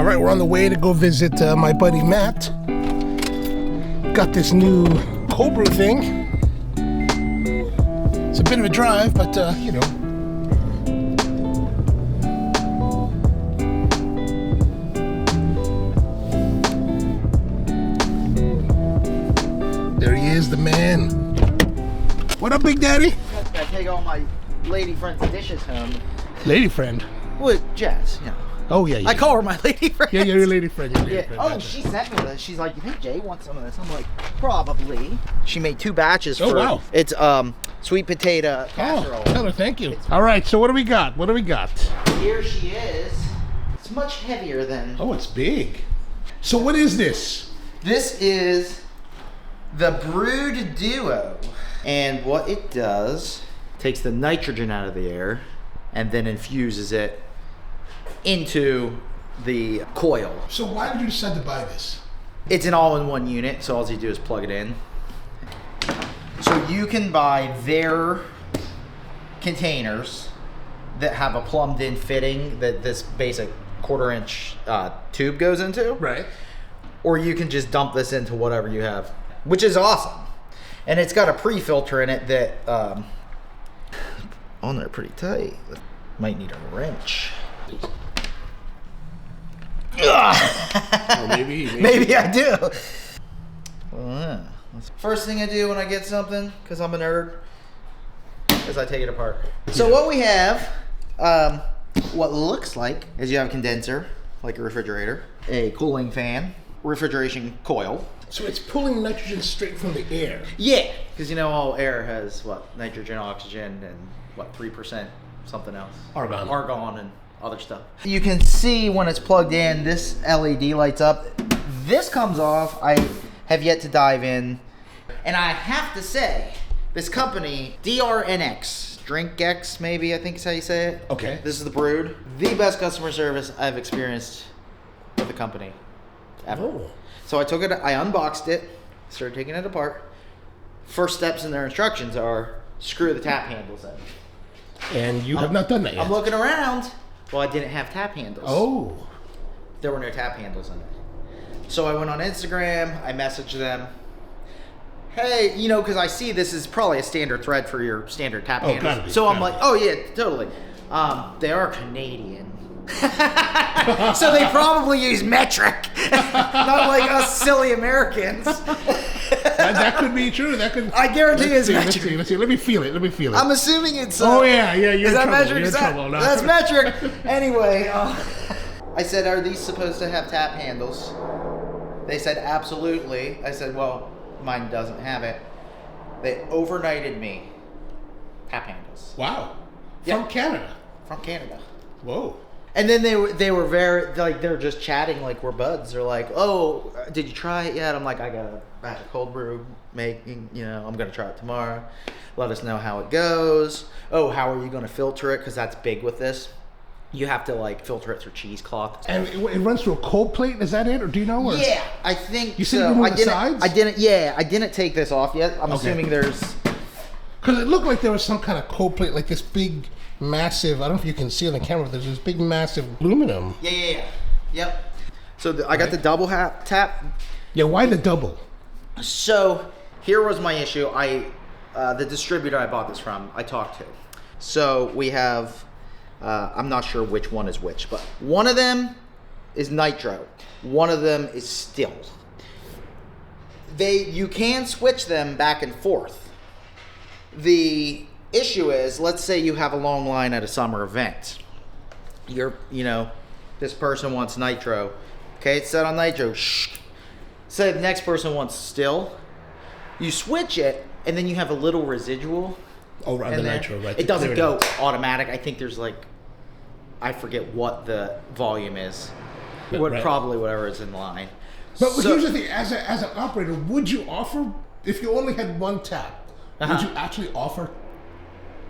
right, we're on the way to go visit my buddy Matt. Got this new cold brew thing. It's a bit of a drive, but you know. There he is, the man. What up, Big Daddy? I take all my lady friend's dishes home. Lady friend? With Jess, yeah. Oh, yeah, yeah. I call her my lady friend. Yeah, you're a lady friend. You're a lady friend. Oh, she sent me this. She's like, you think Jay wants some of this? I'm like, probably. She made 2 batches for wow. It's sweet potato casserole. Oh, tell her thank you. All right, so what do we got? What do we got? Here she is. It's much heavier than... Oh, it's big. So what is this? This is the BROOD Duo. And what it does, takes the nitrogen out of the air and then infuses it into the coil. So why did you decide to buy this? It's an all-in-one unit, so all you do is plug it in. So you can buy their containers that have a plumbed-in fitting that this basic 1/4-inch tube goes into. Right. Or you can just dump this into whatever you have, which is awesome. And it's got a pre-filter in it that on there pretty tight. Might need a wrench. Oh, maybe I do. First thing I do when I get something, because I'm a nerd, is I take it apart. So what we have, what looks like, is you have a condenser, like a refrigerator, a cooling fan, refrigeration coil. So it's pulling nitrogen straight from the air. Yeah, because you know all air has what, nitrogen, oxygen, and what, 3% something else. Argon and other stuff. You can see when it's plugged in, this LED lights up. This comes off. I have yet to dive in. And I have to say, this company, DRNX, DrinkX maybe, I think is how you say it. Okay. This is the BROOD. The best customer service I've experienced with the company ever. Oh. So I took it, I unboxed it, started taking it apart. First steps in their instructions are screw the tap handles in. And you have not done that yet. I'm looking around. Well, I didn't have tap handles. Oh. There were no tap handles in it. So I went on Instagram, I messaged them. Hey, you know, because I see this is probably a standard thread for your standard tap handles. Gotta be, so I'm like, oh yeah, totally. They are Canadian. So they probably use metric, not like us silly Americans. that could be true. That could. I guarantee it's metric. Let's see. Let me feel it. I'm assuming it's. Oh yeah. You're is that trouble. metric? You're trouble. No. That's metric. Anyway, I said, are these supposed to have tap handles? They said absolutely. I said, well, mine doesn't have it. They overnighted me tap handles. Wow. Yep. From Canada. From Canada. Whoa. And then they were very, like, they're just chatting like we're buds. They're like, oh, did you try it yet? I'm like, I got a batch of cold brew making, you know, I'm going to try it tomorrow. Let us know how it goes. Oh, how are you going to filter it? Because that's big with this. You have to, like, filter it through cheesecloth. And it runs through a cold plate? Is that it? Or do you know? Or? Yeah, I think you said you moved the sides? I didn't take this off yet. I'm assuming there's... Because it looked like there was some kind of cold plate, like this big... massive, I don't know if you can see on the camera, but there's this big massive aluminum. Yeah. Yep. So I got the double tap. Yeah, why the double? So here was my issue. The distributor I bought this from, I talked to. So we have, I'm not sure which one is which, but one of them is Nitro. One of them is Still. You can switch them back and forth. The issue is, let's say you have a long line at a summer event. This person wants Nitro. Okay, it's set on Nitro. Shh. Say the next person wants Still. You switch it, and then you have a little residual. Oh, around the Nitro, right? It doesn't go automatic. I think there's I forget what the volume is. Probably whatever is in line. But here's the thing, as an operator, would you offer, if you only had one tap, would you actually offer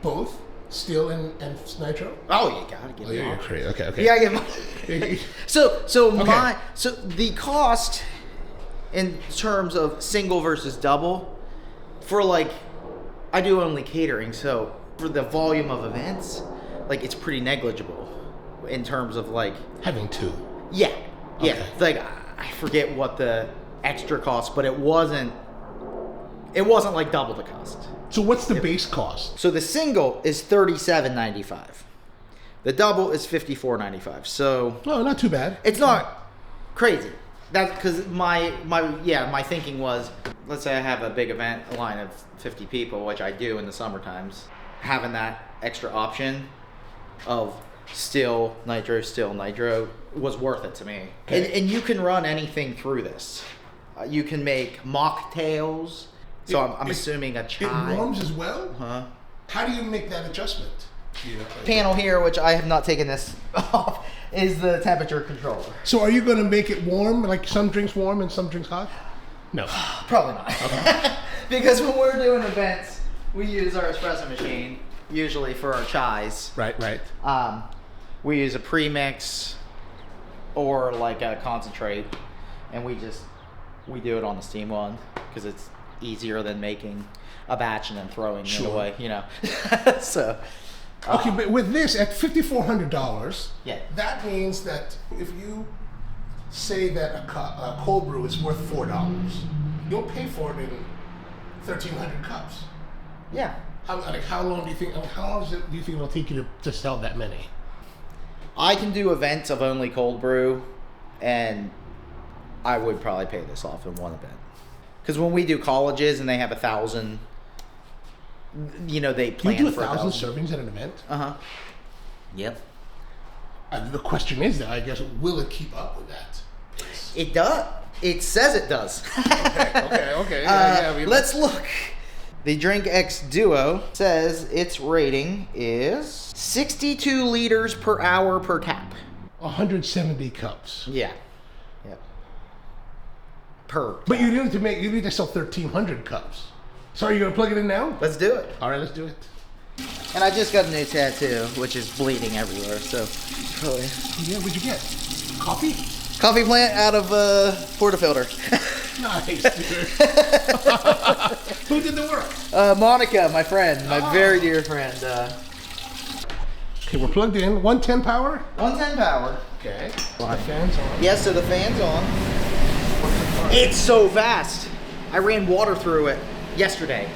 both Still and Nitro? Oh, you gotta get you're crazy. Okay. Yeah, I get mine. So the cost in terms of single versus double for I do only catering, so for the volume of events, it's pretty negligible in terms of having two. Yeah. Yeah, like I forget what the extra cost, but it wasn't like double the cost. So what's the base cost? So the single is $37.95. The double is $54.95. So not too bad. It's not crazy. That's because my thinking was, let's say I have a big event, a line of 50 people, which I do in the summer times, having that extra option of still nitro was worth it to me. Okay. And you can run anything through this. You can make mocktails. So I'm assuming a chai. It warms as well? Huh? How do you make that adjustment? Panel here, which I have not taken this off, is the temperature controller. So are you going to make it warm, like some drinks warm and some drinks hot? No. Probably not. Okay. Because when we're doing events, we use our espresso machine, usually for our chais. Right. We use a premix or like a concentrate, and we do it on the steam one because it's easier than making a batch and then throwing it away, you know. So okay, but with this at $5,400, that means that if you say that a cold brew is worth $4, you'll pay for it in 1,300 cups. Yeah. How long do you think it'll take you to sell that many? I can do events of only cold brew, and I would probably pay this off in one event. Because when we do colleges and they have 1,000, they plan you do for 1,000 servings at an event. Yep. The question is, I guess, will it keep up with that? It does. It says it does. Okay. Let's look. The DRNX Duo says its rating is 62 liters per hour per tap. 170 cups. Yeah. Per tap. But you need to sell 1,300 cups. So are you going to plug it in now? Let's do it. All right, let's do it. And I just got a new tattoo, which is bleeding everywhere, so probably. Yeah, what'd you get? Coffee? Coffee plant out of portafilter. Nice, dude. Who did the work? Monica, my friend, my very dear friend. Okay, we're plugged in. 110 power? 110 power. Okay. The fan's on. Yes, so the fan's on. It's so fast. I ran water through it yesterday.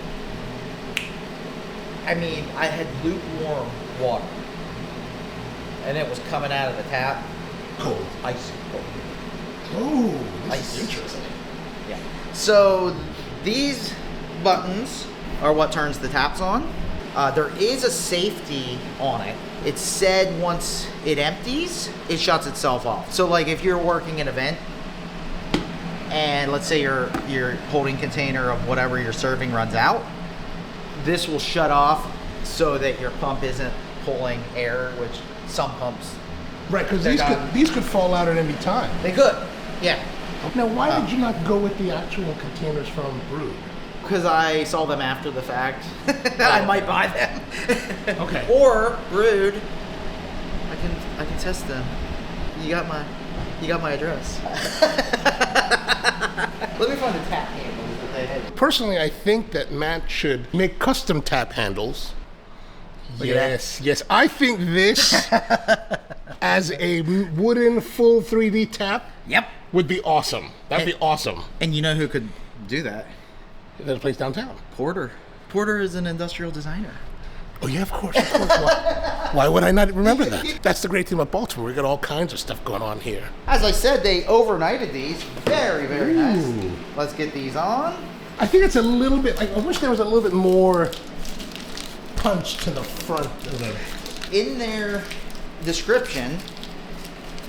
I mean, I had lukewarm water. And it was coming out of the tap. Cold. Ice cold. Oh, this is interesting. Yeah. So these buttons are what turns the taps on. There is a safety on it. It said once it empties, it shuts itself off. So like if you're working an event and let's say your holding container of whatever you're serving runs out, this will shut off so that your pump isn't pulling air, which some pumps. Right, because these could fall out at any time. They could, yeah. Now, why did you not go with the actual containers from BROOD? Because I saw them after the fact. I might buy them. Okay. Or BROOD. I can test them. You got my address. Let me find the tap handles that they had. Personally, I think that Matt should make custom tap handles. Yes. I think this as a wooden full 3D tap. Yep. Would be awesome. That'd be awesome. And you know who could do that? There's a place downtown. Porter. Porter is an industrial designer. Oh yeah, of course. Why would I not remember that? That's the great thing about Baltimore. We got all kinds of stuff going on here. As I said, they overnighted these. Very, very nice. Let's get these on. I think it's a little bit. I wish there was a little bit more punch to the front of the. In their description,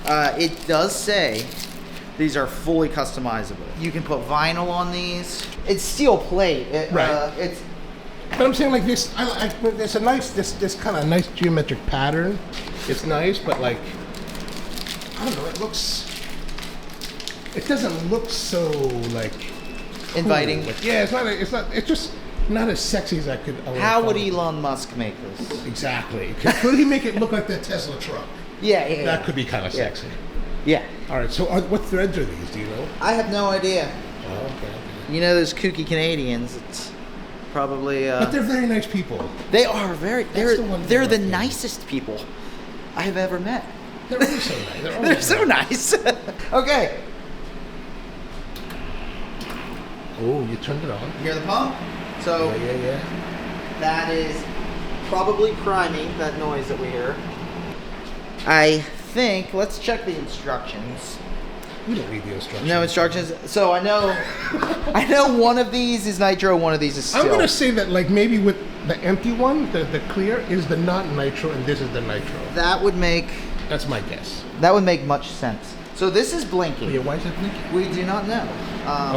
it does say these are fully customizable. You can put vinyl on these. It's steel plate. Right. But I'm saying like this. It's a nice this kind of nice geometric pattern. It's nice, but like I don't know. It doesn't look so like inviting. Cool. Yeah, it's just not as sexy as I could. How would Elon Musk make this? Exactly. Could he make it look like the Tesla truck? Yeah. That could be kind of sexy. Yeah. All right. So what threads are these? Do you know? I have no idea. Oh, okay. You know those kooky Canadians. It's probably. But they're very nice people. They are very. They're the nicest people I have ever met. They're always so nice. They're so nice. Okay. Oh, you turned it on. You hear the pump? So Yeah. that is probably priming, that noise that we hear. I think, let's check the instructions. We don't read the instructions. No instructions. So I know one of these is nitro, one of these is still. I'm gonna say that like maybe with the empty one, the clear is the not nitro, and this is the nitro. That would make. That's my guess. That would make much sense. So this is blinking. Yeah, why is it blinking? We do not know.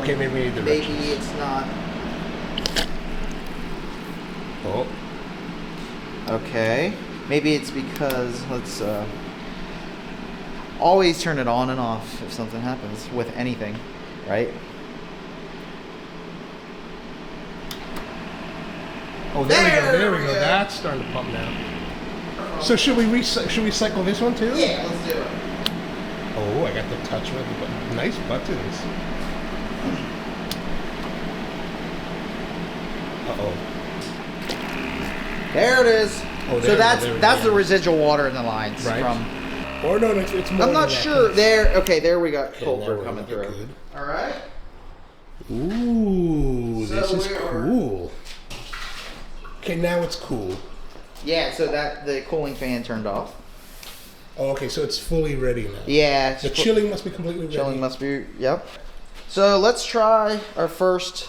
Okay, maybe we need the maybe directions. it's not. Oh. Okay. Maybe it's because let's always turn it on and off if something happens with anything, right? Oh, there we go. That's starting to pump now. So should we cycle this one too? Yeah, let's do it. Oh, I got the touch with the button. Nice buttons. Uh-oh. There it is. Oh, so that's the residual water in the lines right. from. Or no, it's more. I'm not sure. There. Okay, there we got Okay, cold now brew we're coming looking through. good. All right. Ooh, So this is we are- cool. Okay, now it's cool. Yeah. So that the cooling fan turned off. Oh, okay, so it's fully ready now. Yeah. The chilling must be completely ready. Chilling must be. Yep. So let's try our first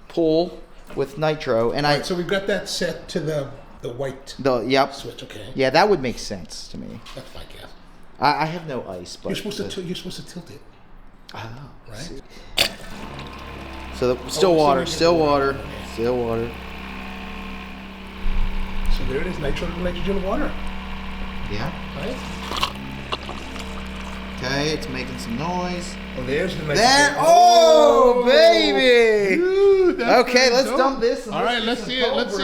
pull with nitro, and All right, so we've got that set to the white yep. switch. Okay. Yeah, that would make sense to me. That's my guess. I have no ice, but You're supposed to tilt it, oh, right? So still water, Okay. still water. So there it is, nitrogen water. Yeah. Right? Okay, it's making some noise. Oh, there's the nitrogen. There! Oh, baby! Dude, that's Okay, pretty let's dope. dump this. And All right, let's see it. Let's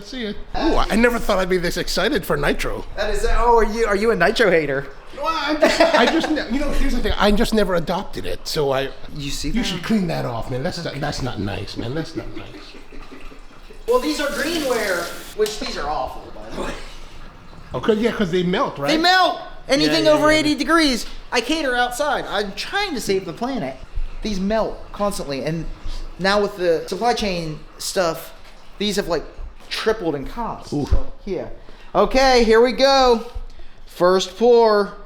see it. Ooh, I never thought I'd be this excited for nitro. That is. Oh, are you a nitro hater? Well, I just here's the thing. I just never adopted it, so You see you that? should clean that off, man. That's not nice, man. That's not nice. Well, these are greenware, which these are awful, by the way. Okay, yeah, because they melt, right? They melt. Anything Yeah, over yeah. 80 degrees. I cater outside. I'm trying to save the planet. These melt constantly, and now with the supply chain stuff, these have like tripled in cost. Ooh. So, yeah. Okay, here we go. First pour.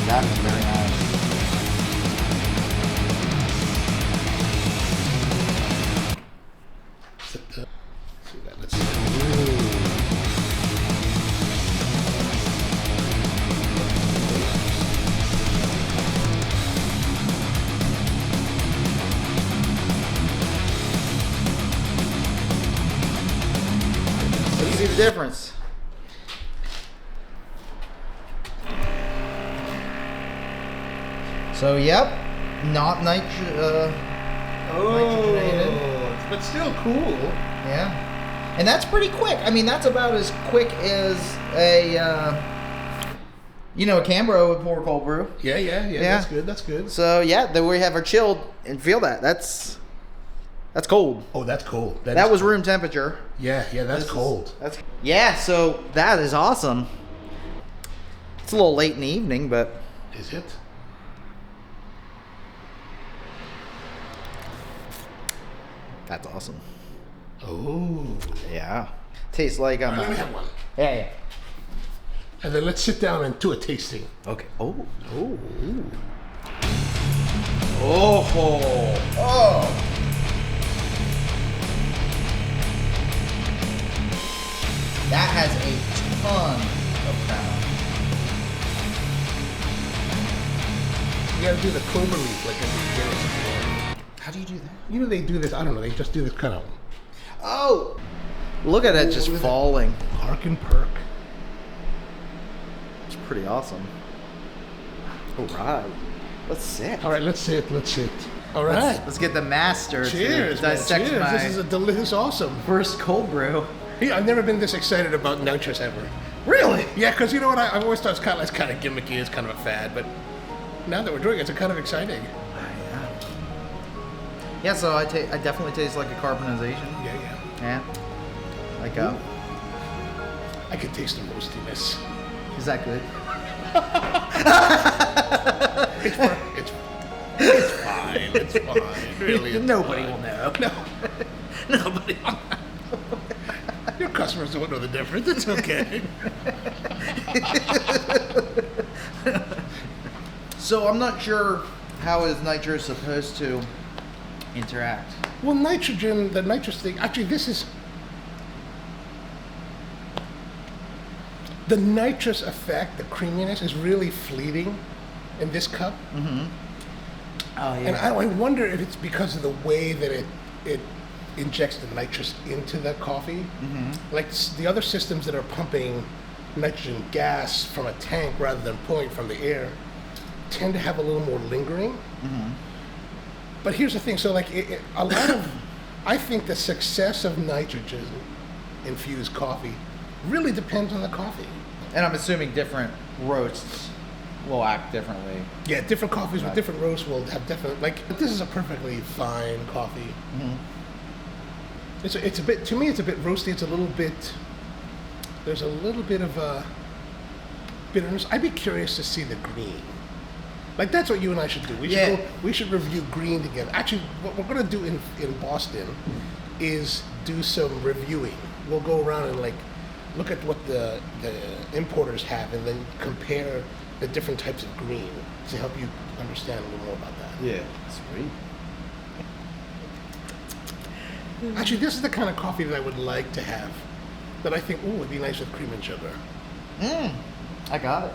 That is very nice. Let's see that. Let's see the difference. So, yep, not nitrogenated. But still cool. Yeah, and that's pretty quick. I mean, that's about as quick as a Cambro would pour cold brew. Yeah. That's good. So yeah, then we have our chilled and feel that. That's cold. Oh, that's cold. That was room temperature. Yeah, that's cold. So that is awesome. It's a little late in the evening, but Is it? that's awesome. Oh. Yeah, tastes like I'm. Let me have one. Yeah. And then let's sit down and do a tasting. Okay. Oh. That has a ton of crown. You gotta do the clover leaf like at the beginning. How do you do that? You know they do this. I don't know. They just do this kind of Oh! Look at it just look at falling. Park and Perk. It's pretty awesome. All right. Let's sit. All right, let's sit. All right. Let's get the master Cheers, to man. dissect Cheers. my This is a delicious, awesome. first cold brew. Yeah, I've never been this excited about nitrous ever. Really? Yeah, because you know what? I've always thought it's kind of gimmicky. It's kind of a fad, but now that we're doing it, it's kind of exciting. Yeah, so I definitely taste like a carbonization. Yeah. Like I can taste the roastiness. Is that good? It's fine. It's fine. Really, it's Nobody fine. will know. No. Nobody will know. Your customers don't know the difference. It's okay. So I'm not sure how is Nitro supposed to interact. Well, nitrogen, the nitrous thing, actually this is, the nitrous effect, the creaminess is really fleeting in this cup. Mm-hmm. Oh, yeah. And I wonder if it's because of the way that it injects the nitrous into the coffee. Mm-hmm. Like the other systems that are pumping nitrogen gas from a tank rather than pulling it from the air tend to have a little more lingering. Mm-hmm. But here's the thing, so like a lot of, I think the success of nitrogen infused coffee really depends on the coffee. And I'm assuming different roasts will act differently. Yeah, different coffees with different roasts will have different, like this is a perfectly fine coffee. Mm-hmm. It's a bit, to me it's a bit roasty, it's a little bit, there's a little bit of a bitterness. I'd be curious to see the green. Like that's what you and I should do. We should review green together. Actually, what we're gonna do in Boston is do some reviewing. We'll go around and like look at what the importers have and then compare the different types of green to help you understand a little more about that. Yeah, sweet. Actually, this is the kind of coffee that I would like to have. That I think, ooh, it'd be nice with cream and sugar. I got it.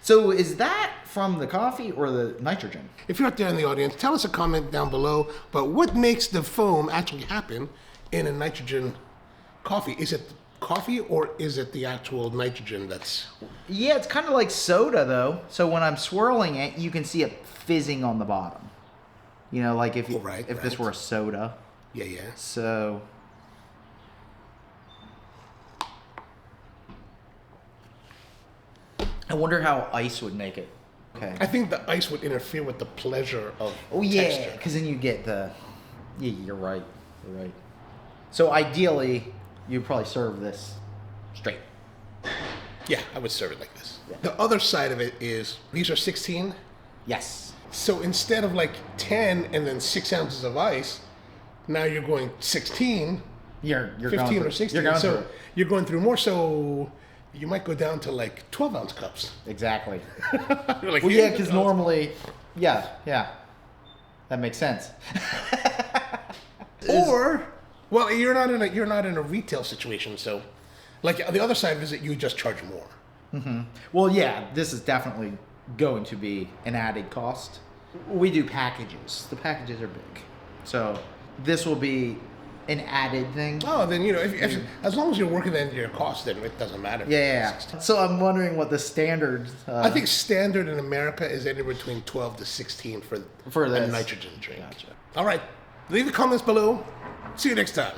So is that from the coffee or the nitrogen? If you're out there in the audience, tell us a comment down below. But what makes the foam actually happen in a nitrogen coffee? Is it coffee or is it the actual nitrogen that's... Yeah, it's kind of like soda though. So when I'm swirling it, you can see it fizzing on the bottom. You know, like if this were a soda. Yeah, yeah. So... I wonder how ice would make it. Okay. I think the ice would interfere with the pleasure of yeah, texture. because then you get the... Yeah, you're right. You're right. So ideally, you'd probably serve this straight. Yeah, I would serve it like this. Yeah. The other side of it is, these are 16. Yes. So instead of like 10 and then 6 ounces of ice, now you're going 16, You're 15 or 16. You're going so through it. you're going through more, so you might go down to like 12 ounce cups. Exactly. You're like, Well, yeah, because normally, yeah, that makes sense. Or, well, you're not in a retail situation, so like the other side is that you just charge more. Mm-hmm. Well, yeah, this is definitely going to be an added cost. We do packages. The packages are big, so this will be an added thing. Oh, then if as long as you're working into your cost, then it doesn't matter. Yeah. So I'm wondering what the standard. I think standard in America is anywhere between 12 to 16 for this a nitrogen drink. Gotcha. All right, leave the comments below. See you next time.